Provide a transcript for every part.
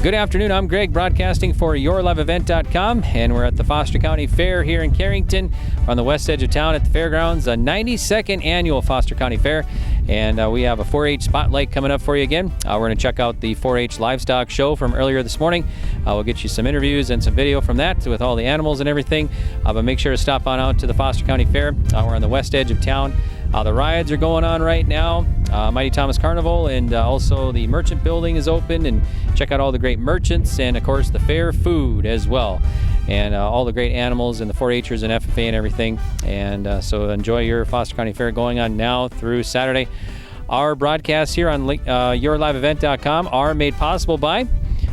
Good afternoon, I'm Greg, broadcasting for YourLiveEvent.com, and we're at the Foster County Fair here in Carrington, on the west edge of town at the fairgrounds, the 92nd annual Foster County Fair, and we have a 4-H spotlight coming up for you again. We're going to check out the 4-H Livestock show from earlier this morning. We'll get you some interviews and some video from that with all the animals and everything, but make sure to stop on out to the Foster County Fair. We're on the west edge of town. The rides are going on right now. Mighty Thomas Carnival, and also the merchant building is open, and check out all the great merchants, and of course the fair food as well, and all the great animals and the 4-Hers and FFA and everything. And so enjoy your Foster County Fair going on now through Saturday. Our broadcasts here on YourLiveEvent.com are made possible by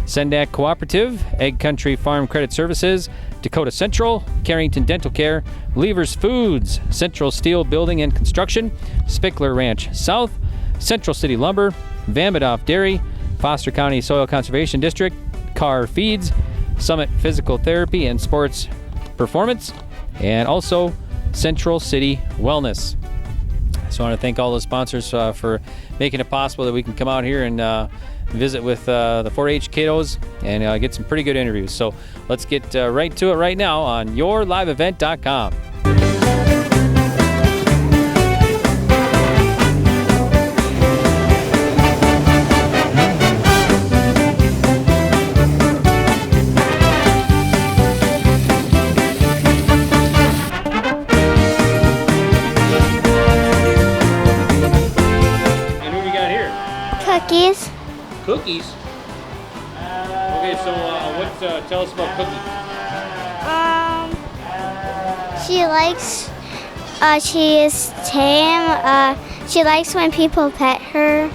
Sendak Cooperative, Egg Country Farm Credit Services, Dakota Central, Carrington Dental Care, Lever's Foods, Central Steel Building and Construction, Spickler Ranch South, Central City Lumber, Vamadoff Dairy, Foster County Soil Conservation District, Carr Feeds, Summit Physical Therapy and Sports Performance, and also Central City Wellness. So I want to thank all the sponsors for making it possible that we can come out here and visit with the 4-H kiddos and get some pretty good interviews. So let's get right to it right now on YourLiveEvent.com. And who we got here? Cookies. Cookies? Okay, so tell us about Cookie. She is tame. She likes when people pet her,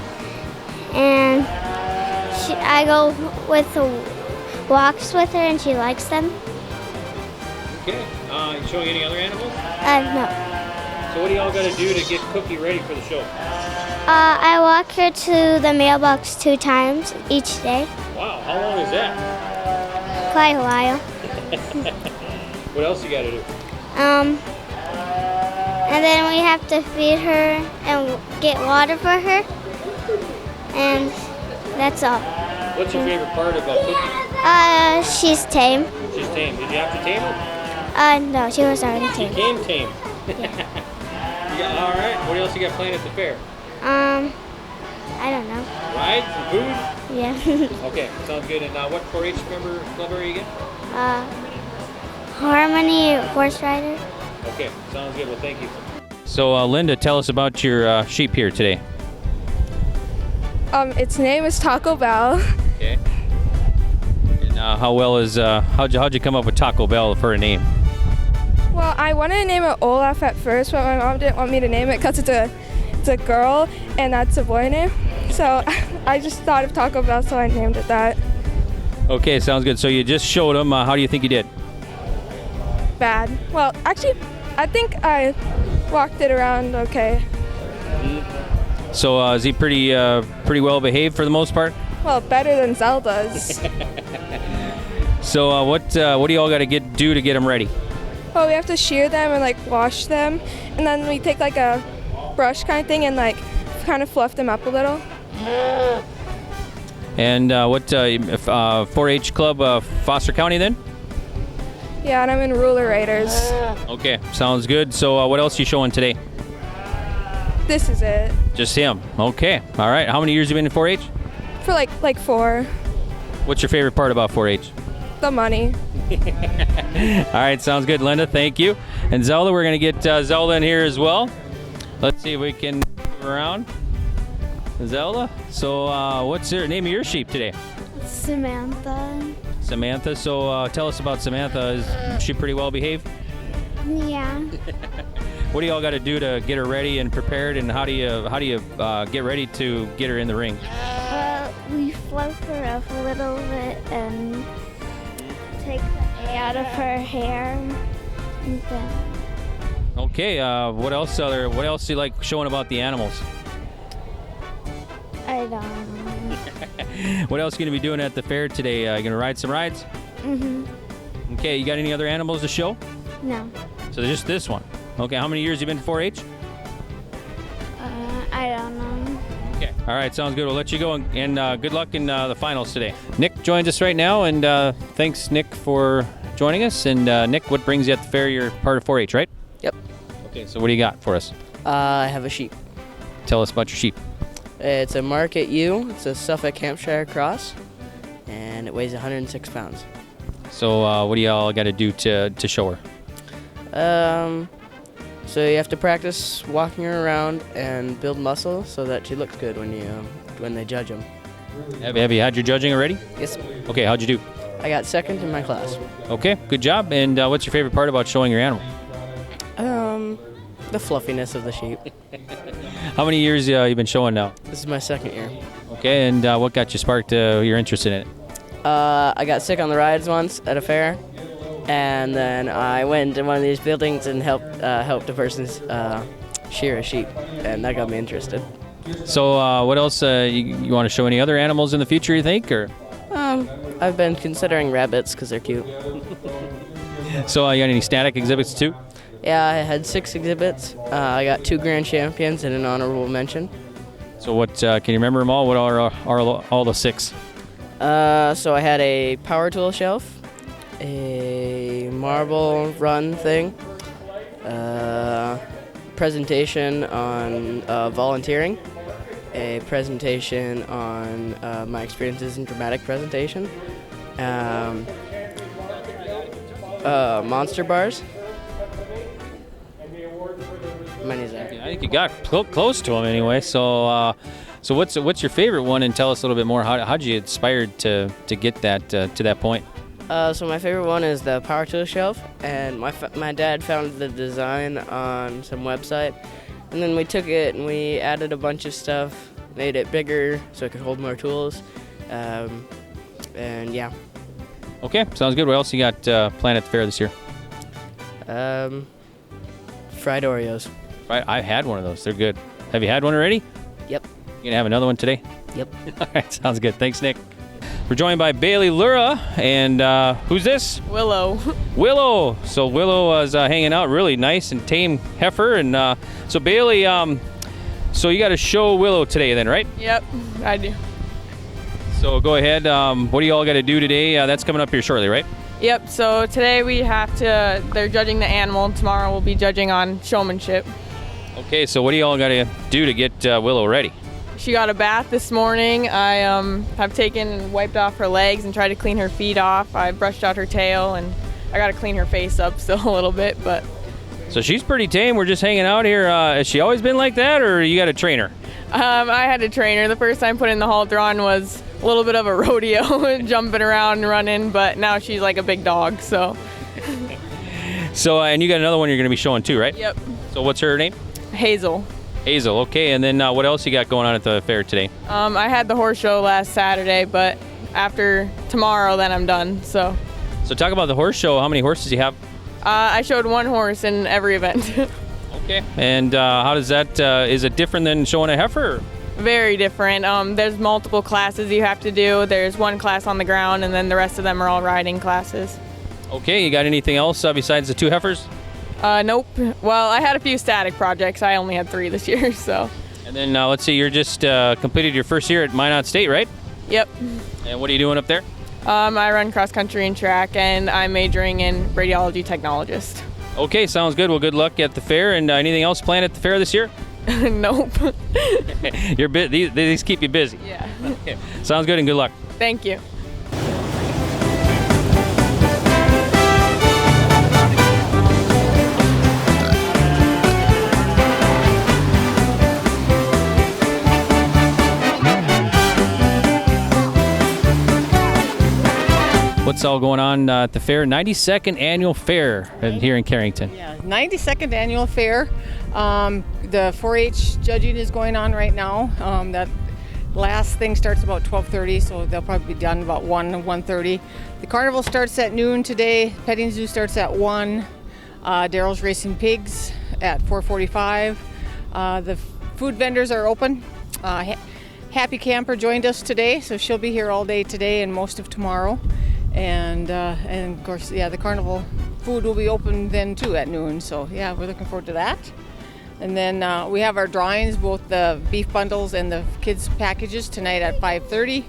and I go with walks with her, and she likes them. Okay. You showing any other animals? No. So what do y'all got to do to get Cookie ready for the show? I walk her to the mailbox 2 times each day. Wow, how long is that? Quite a while. What else you got to do? And then we have to feed her and get water for her, and that's all. What's your favorite part about Cookie? She's tame. She's tame. Did you have to tame her? No, she was already She tame. came tame. Yeah. All right. What else you got planned at the fair? I don't know. Rides and food? Yeah. Okay, sounds good. And what 4-H member club are you again? Harmony Horse Rider. Okay, sounds good. Well, thank you. So, Linda, tell us about your sheep here today. Its name is Taco Bell. Okay. And how'd you come up with Taco Bell for a name? Well, I wanted to name it Olaf at first, but my mom didn't want me to name it because it's a girl and that's a boy name. So I just thought of Taco Bell, so I named it that. Okay, sounds good. So you just showed him. How do you think you did? Bad. Well, actually, I think I walked it around okay. So is he pretty well behaved for the most part? Well, better than Zelda's. So what do y'all got to do to get him ready? Well, we have to shear them and wash them, and then we take a brush kind of thing and kind of fluff them up a little. And what 4-H club, Foster County then? Yeah, and I'm in Ruler Raiders. Okay, sounds good. So what else are you showing today? This is it. Just him. Okay. All right. How many years have you been in 4-H? For like 4. What's your favorite part about 4-H? The money. All right, sounds good, Linda. Thank you. And Zelda, we're going to get Zelda in here as well. Let's see if we can move around. Zelda, so what's the name of your sheep today? Samantha. Samantha. So tell us about Samantha. Is she pretty well behaved? Yeah. What do y'all got to do to get her ready and prepared, and how do you get ready to get her in the ring? We fluff her up a little bit and take the hay out of her hair. And then Okay. What else do you like showing about the animals? I don't know. What else are you going to be doing at the fair today? You going to ride some rides? Mm-hmm. Okay, you got any other animals to show? No. So just this one. Okay, how many years you been to 4-H? I don't know. Okay. All right, sounds good. We'll let you go, and good luck in the finals today. Nick joins us right now, and thanks, Nick, for joining us. And Nick, what brings you at the fair? You're part of 4-H, right? Yep. Okay, so what do you got for us? I have a sheep. Tell us about your sheep. It's a Market U. It's a Suffolk Hampshire cross, and it weighs 106 pounds. So what do y'all got to do to show her? So you have to practice walking her around and build muscle so that she looks good when they judge them. Have you had your judging already? Yes. Okay, how'd you do? I got second in my class. Okay, good job. And what's your favorite part about showing your animal? The fluffiness of the sheep. How many years you been showing now? This is my second year. Okay, and what got you sparked your interest in it? I got sick on the rides once at a fair, and then I went into one of these buildings and helped a person shear a sheep, and that got me interested. So what else? You want to show any other animals in the future, you think? Or I've been considering rabbits because they're cute. So you got any static exhibits too? Yeah, I had 6 exhibits. I got 2 grand champions and an honorable mention. So what, can you remember them all? What are all the 6? So I had a power tool shelf, a marble run thing, presentation on volunteering, a presentation on my experiences in dramatic presentation, monster bars. Many's there. I think you got close to them anyway. So, so what's your favorite one? And tell us a little bit more. How'd you inspired to get that to that point? So my favorite one is the power tool shelf, and my dad found the design on some website, and then we took it and we added a bunch of stuff, made it bigger so it could hold more tools, and yeah. Okay, sounds good. What else you got planned at the fair this year? Fried Oreos. Right, I've had one of those. They're good. Have you had one already? Yep. You gonna have another one today? Yep. All right, sounds good. Thanks, Nick. We're joined by Bailey Lura, and who's this? Willow. Willow. So Willow was hanging out, really nice and tame heifer, and so Bailey, so you got to show Willow today, then, right? Yep, I do. So go ahead. What do you all got to do today? That's coming up here shortly, right? Yep, so today they're judging the animal. Tomorrow we'll be judging on showmanship. Okay, so what do you all got to do to get Willow ready? She got a bath this morning. I have taken and wiped off her legs and tried to clean her feet off. I brushed out her tail, and I got to clean her face up still a little bit, but. So she's pretty tame. We're just hanging out here. Has she always been like that, or you got to train her? I had to train her. The first time putting the halter on was a little bit of a rodeo, jumping around and running, but now she's like a big dog, so. So, and you got another one you're going to be showing too, right? Yep. So what's her name? Hazel. Hazel, okay. And then what else you got going on at the fair today? I had the horse show last Saturday, but after tomorrow, then I'm done, so. So talk about the horse show. How many horses do you have? I showed one horse in every event. Okay. And how does that, is it different than showing a heifer? Very different. There's multiple classes you have to do. There's one class on the ground, and then the rest of them are all riding classes. Okay, you got anything else besides the 2 heifers? Nope. Well, I had a few static projects. I only had 3 this year, so. And then let's see, you're just completed your first year at Minot State, right? Yep. And what are you doing up there? I run cross country and track, and I'm majoring in radiology technologist. Okay, sounds good. Well, good luck at the fair. And anything else planned at the fair this year? Nope. You're these keep you busy. Yeah. Okay. Sounds good, and good luck. Thank you. What's all going on at the fair? 92nd annual fair here in Carrington. Yeah, 92nd annual fair. The 4-H judging is going on right now. That last thing starts about 12:30, so they'll probably be done about 1:30. The carnival starts at noon today. Petting zoo starts at 1. Daryl's Racing Pigs at 4:45. The food vendors are open. Happy Camper joined us today, so she'll be here all day today and most of tomorrow. And of course, yeah, the carnival food will be open then too at noon. So yeah, we're looking forward to that. And then we have our drawings, both the beef bundles and the kids packages tonight at 5:30.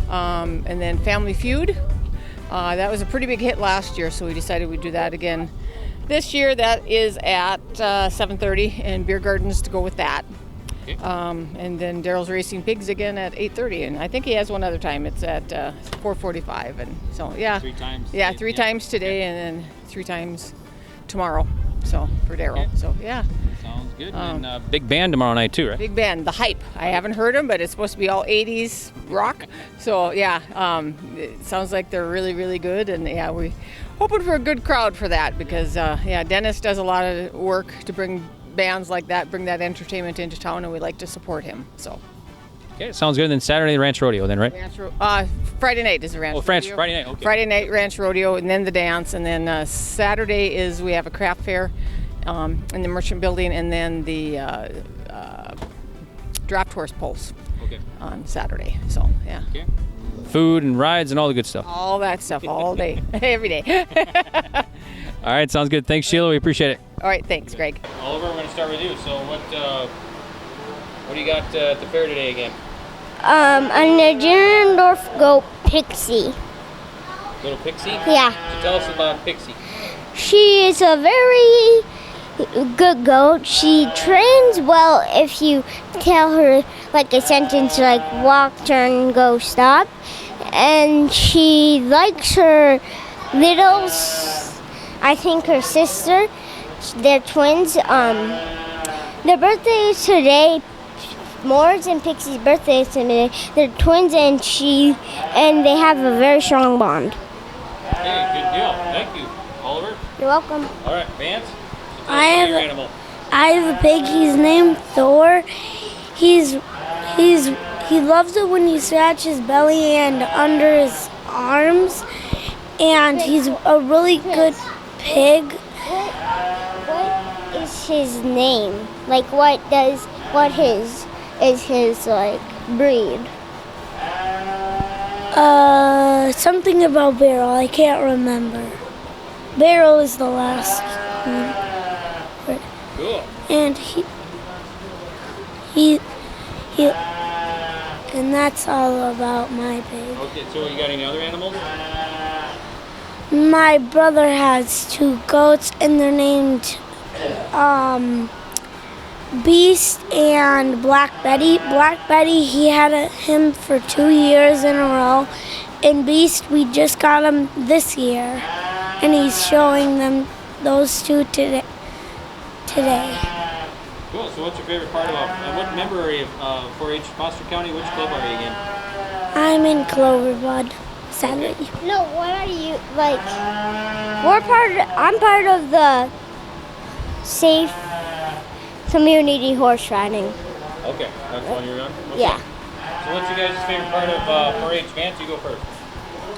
And then Family Feud. That was a pretty big hit last year, so we decided we'd do that again this year. That is at 7:30, and beer gardens to go with that. Okay. And then Daryl's Racing Pigs again at 8:30, and I think he has one other time. It's at 4:45, and so yeah. 3 times. Yeah, 3 times today, and then 3 times tomorrow. So for Daryl. Okay. So yeah. Sounds good. And big band tomorrow night too, right? Big band, The Hype. I haven't heard them, but it's supposed to be all 80s rock. So yeah, it sounds like they're really, really good. And yeah, we're hoping for a good crowd for that because yeah, Dennis does a lot of work to bring bands like that, bring that entertainment into town, and we like to support him. So. Okay, sounds good. Then Saturday, the Ranch Rodeo then, right? Friday night is the Ranch Rodeo. Friday night, okay. Friday night Ranch Rodeo, and then the dance, and then Saturday is we have a craft fair in the Merchant Building, and then the draft horse pulse on Saturday. So, yeah. Okay. Food and rides and all the good stuff. All that stuff, all day, every day. All right, sounds good. Thanks, Sheila. We appreciate it. All right, thanks, Greg. Oliver, we're going to start with you. So what do you got at the fair today again? A Nigerian dwarf goat, Pixie. Little Pixie? Yeah. So tell us about Pixie. She is a very good goat. She trains well if you tell her like a sentence like walk, turn, go, stop. And she likes her littles, I think her sister. They're twins. Their birthday is today. Moore's and Pixie's birthday is today. They're twins, and they have a very strong bond. Okay, good deal. Thank you, Oliver. You're welcome. All right, Vance. I have your animal. I have a pig. He's named Thor. He loves it when you scratch his belly and under his arms, and he's a really good pig. What is his name? Like, what is his like breed? Something about Barrel. I can't remember. Barrel is the last one. Cool. And and that's all about my pig. Okay, so you got any other animals? My brother has 2 goats, and they're named Beast and Black Betty. Black Betty, he had him for 2 years in a row, and Beast, we just got him this year, and he's showing them those 2 today. Cool. So what's your favorite part about, what member are you of 4-H Foster County? Which club are you again? I'm in Cloverbud, sadly. No, what are you like? I'm part of the Safe Community Horse Riding. Okay, that's the one you're on? Okay. Yeah. So what's your guys' favorite part of 4-H? Vance, you go first.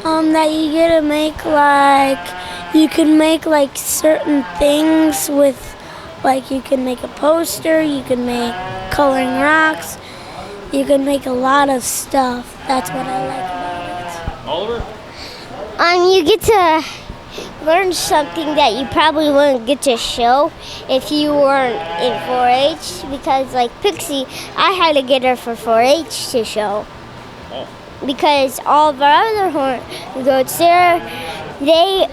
That you get to make you can make certain things with, you can make a poster, you can make coloring rocks, you can make a lot of stuff. That's what I like about it. Oliver? You get to learn something that you probably wouldn't get to show if you weren't in 4-H, because like Pixie, I had to get her for 4-H to show. Oh. Because all of our other goats there, they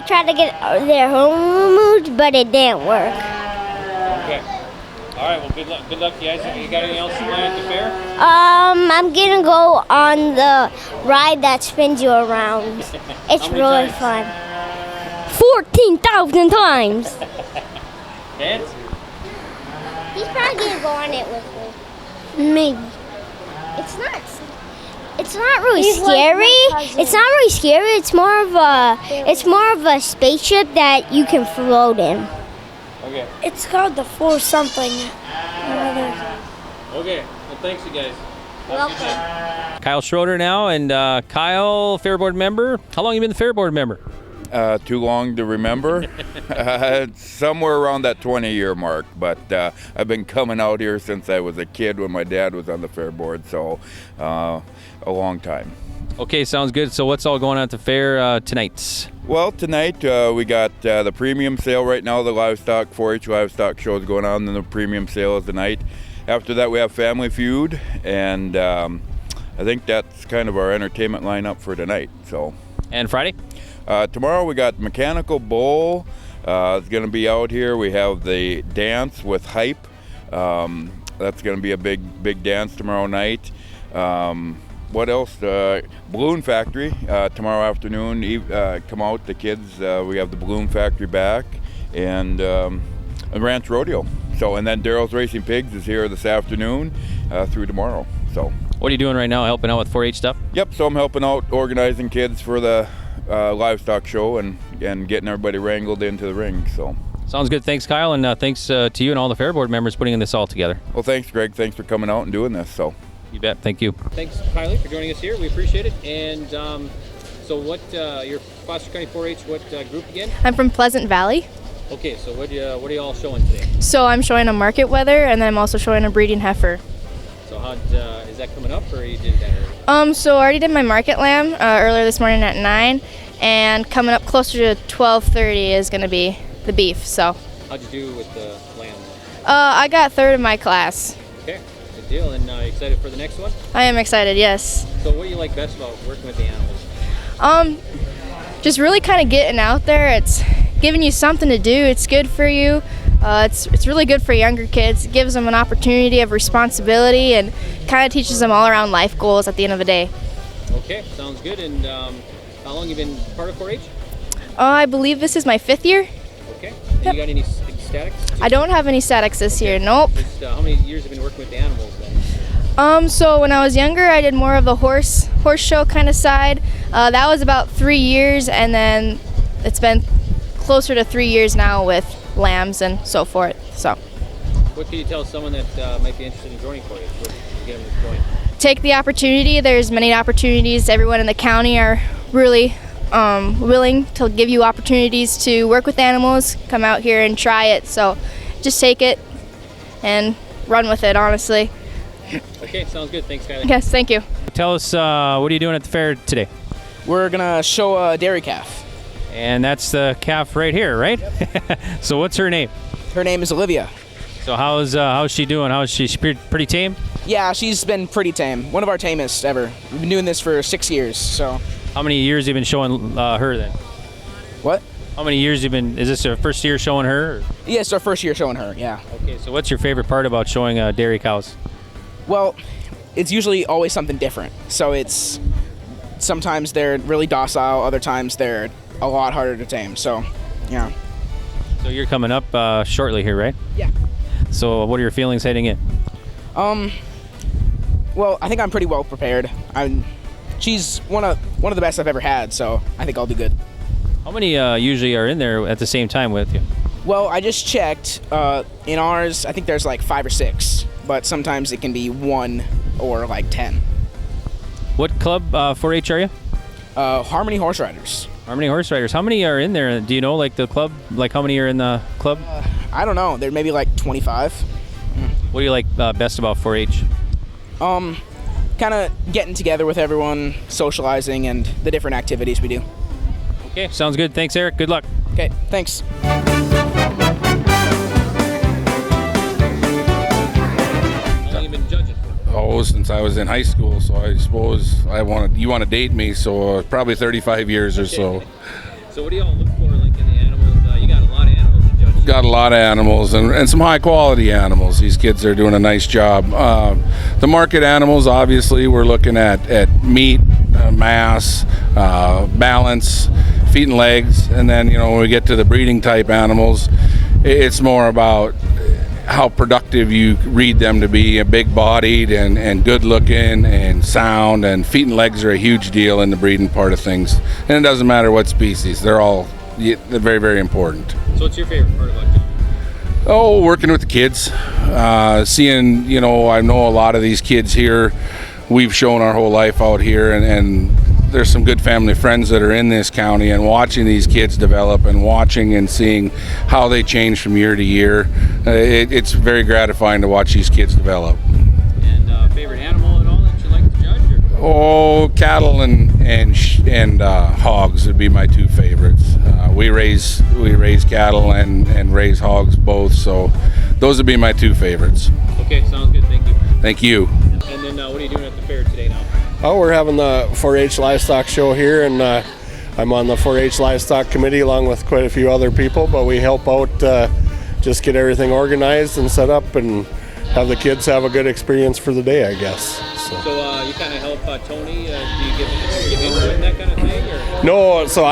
tried to get their home removed, but it didn't work. Okay. All right, well, good luck, guys. You got anything else planned at the fair? I'm gonna go on the ride that spins you around. It's really fun. 14,000 times. Vance? He's probably gonna go on it with me. Maybe. It's not really scary. It's not really scary. It's more of a spaceship that you can float in. Okay. It's called the 4 something. Okay. Well, thanks, you guys. Welcome. Kyle Schroeder now, and Kyle, Fair Board member. How long have you been the Fair Board member? Too long to remember. Somewhere around that 20-year mark, but I've been coming out here since I was a kid when my dad was on the Fair Board, so a long time. Okay, sounds good. So what's all going on at the fair tonight? Well, tonight we got the premium sale right now. The Livestock 4-H Livestock show is going on, and the premium sale is tonight. After that, we have Family Feud, and I think that's kind of our entertainment lineup for tonight. So. And Friday? Tomorrow we got Mechanical Bull. It's going to be out here. We have the dance with Hype. That's going to be a big dance tomorrow night. What else? Balloon Factory tomorrow afternoon. Come out, the kids. We have the Balloon Factory back, and Ranch Rodeo. So, and then Daryl's Racing Pigs is here this afternoon through tomorrow. So. What are you doing right now? Helping out with 4-H stuff? Yep. So I'm helping out organizing kids for the livestock show and getting everybody wrangled into the ring. So. Sounds good. Thanks, Kyle, and thanks to you and all the fair board members putting this all together. Well, thanks, Greg. Thanks for coming out and doing this. So. You bet. Thank you. Thanks, Kylie, for joining us here. We appreciate it. And so what, your Foster County 4-H, what group again? I'm from Pleasant Valley. Okay, so what are you all showing today? So I'm showing a market wether, and then I'm also showing a breeding heifer. So how is that coming up, or you did that already? So I already did my market lamb earlier this morning at 9, and coming up closer to 12:30 is going to be the beef. So. How'd you do with the lamb? I got third in my class. Okay. Deal. And excited for the next one? I am excited, yes. So what do you like best about working with the animals? Just really kind of getting out there. It's giving you something to do. It's good for you. It's really good for younger kids. It gives them an opportunity of responsibility and kind of teaches them all around life goals at the end of the day. Okay, sounds good. And how long have you been part of 4-H? I believe this is my 5th year. Okay. Yep. You got any statics? I don't have any statics this year, nope. Just, how many years have you been working with the animals then? So when I was younger, I did more of the horse show kind of side. That was about 3 years, and then it's been closer to 3 years now with lambs and so forth. So. What can you tell someone that might be interested in joining 4-H? What can you get them to join? Take the opportunity. There's many opportunities. Everyone in the county are really willing to give you opportunities to work with animals. Come out here and try it. So just take it and run with it, honestly. Okay, sounds good. Thanks, Kylie. Yes, thank you. Tell us, what are you doing at the fair today? We're going to show a dairy calf. And that's the calf right here, right? Yep. So what's her name? Her name is Olivia. So how's she doing? How's she pretty tame? Yeah, she's been pretty tame. One of our tamest ever. We've been doing this for 6 years, so. How many years have you been showing her then? What? How many years have you been, is this your first year showing her? Or? Yeah, it's our first year showing her, yeah. Okay, so what's your favorite part about showing dairy cows? Well, it's usually always something different. So it's, sometimes they're really docile, other times they're a lot harder to tame, so, yeah. So you're coming up shortly here, right? Yeah. So what are your feelings heading in? Well, I think I'm pretty well prepared. She's one of the best I've ever had, so I think I'll do good. How many usually are in there at the same time with you? Well, I just checked. In ours, I think there's like 5 or 6, but sometimes it can be 1 or like 10. What club 4-H are you? Harmony Horse Riders. Harmony Horse Riders. How many are in there? Do you know, like the club? Like how many are in the club? I don't know. There may be like 25. What do you like best about 4-H? Kind of getting together with everyone, socializing, and the different activities we do. Okay, sounds good. Thanks, Eric. Good luck. Okay, thanks. How long have you been judging? Oh, since I was in high school, so I suppose you want to date me, so probably 35 years or so. So what do y'all look for, like in the animals? You got a lot of animals to judge. Got a lot of animals and some high quality animals. These kids are doing a nice job. The market animals, obviously, we're looking at meat, mass, balance, feet and legs, and then when we get to the breeding type animals, it's more about how productive you read them to be, big bodied and good looking and sound, and feet and legs are a huge deal in the breeding part of things. And it doesn't matter what species, they're very, very important. So what's your favorite part about it? Oh, working with the kids, seeing, I know a lot of these kids here, we've shown our whole life out here, and there's some good family friends that are in this county, and watching these kids develop and watching and seeing how they change from year to year, it's very gratifying to watch these kids develop. And favorite animal at all that you like to judge? Or? Oh, cattle and hogs would be my two favorites. We raise cattle and raise hogs both, so those would be my two favorites. Okay, sounds good. Thank you. Thank you. And then what are you doing at the fair today now? Oh, we're having the 4-H livestock show here, and I'm on the 4-H livestock committee along with quite a few other people, but we help out just get everything organized and set up and have the kids have a good experience for the day, I guess. So you kind of help Tony? Do you give input in that kind of thing? Or? No, so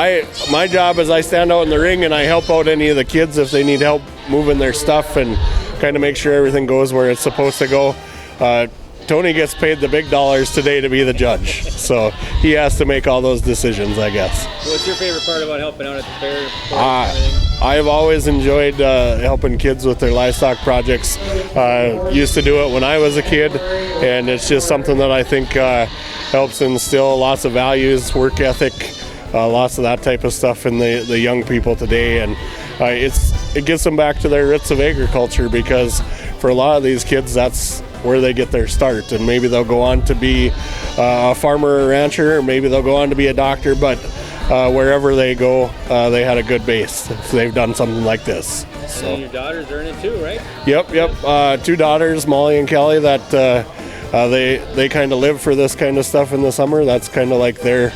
my job is I stand out in the ring and I help out any of the kids if they need help moving their stuff and kind of make sure everything goes where it's supposed to go. Tony gets paid the big dollars today to be the judge, so he has to make all those decisions, I guess. What's your favorite part about helping out at the fair? I've always enjoyed helping kids with their livestock projects. Used to do it when I was a kid, and it's just something that I think helps instill lots of values, work ethic, lots of that type of stuff in the young people today, and it gets them back to their roots of agriculture, because for a lot of these kids, that's where they get their start, and maybe they'll go on to be a farmer or rancher, or maybe they'll go on to be a doctor, but wherever they go, they had a good base if they've done something like this. So. And your daughters are in it too, right? Yep. Two daughters, Molly and Kelly, that they kind of live for this kind of stuff in the summer. That's kind of like their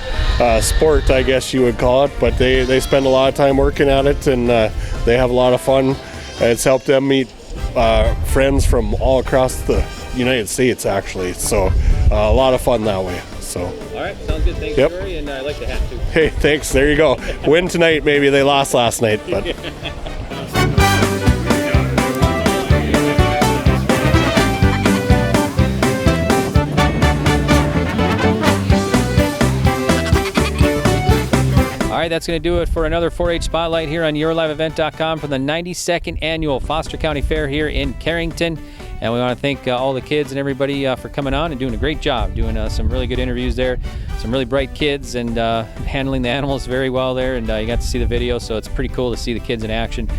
sport, I guess you would call it, but they spend a lot of time working at it, and they have a lot of fun. It's helped them meet friends from all across the United States, actually, so a lot of fun that way. So. All right, sounds good. Thanks, Corey, and I like the hat too. Hey, thanks. There you go. Win tonight, maybe. They lost last night, but. All right, that's going to do it for another 4-H Spotlight here on YourLiveEvent.com for the 92nd Annual Foster County Fair here in Carrington. And we want to thank all the kids and everybody for coming on and doing a great job, doing some really good interviews there, some really bright kids, and handling the animals very well there. And you got to see the video, so it's pretty cool to see the kids in action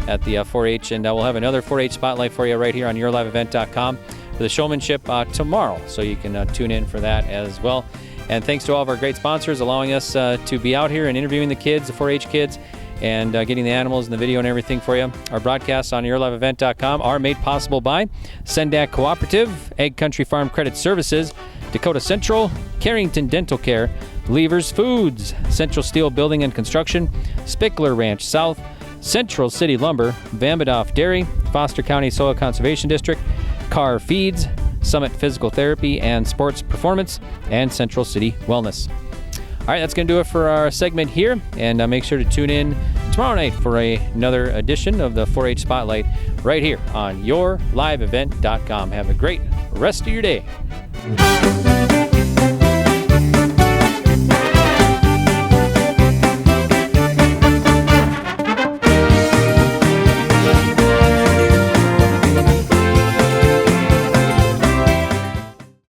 at the 4-H. And we'll have another 4-H Spotlight for you right here on YourLiveEvent.com for the showmanship tomorrow, so you can tune in for that as well. And thanks to all of our great sponsors allowing us to be out here and interviewing the kids, the 4-H kids, and getting the animals and the video and everything for you. Our broadcasts on YourLiveEvent.com are made possible by Sendak Cooperative, Egg Country Farm Credit Services, Dakota Central, Carrington Dental Care, Levers Foods, Central Steel Building and Construction, Spickler Ranch South, Central City Lumber, Vambadoff Dairy, Foster County Soil Conservation District, Carr Feeds, Summit Physical Therapy and Sports Performance, and Central City Wellness. All right, that's going to do it for our segment here, and make sure to tune in tomorrow night for another edition of the 4-H Spotlight right here on YourLiveEvent.com. Have a great rest of your day.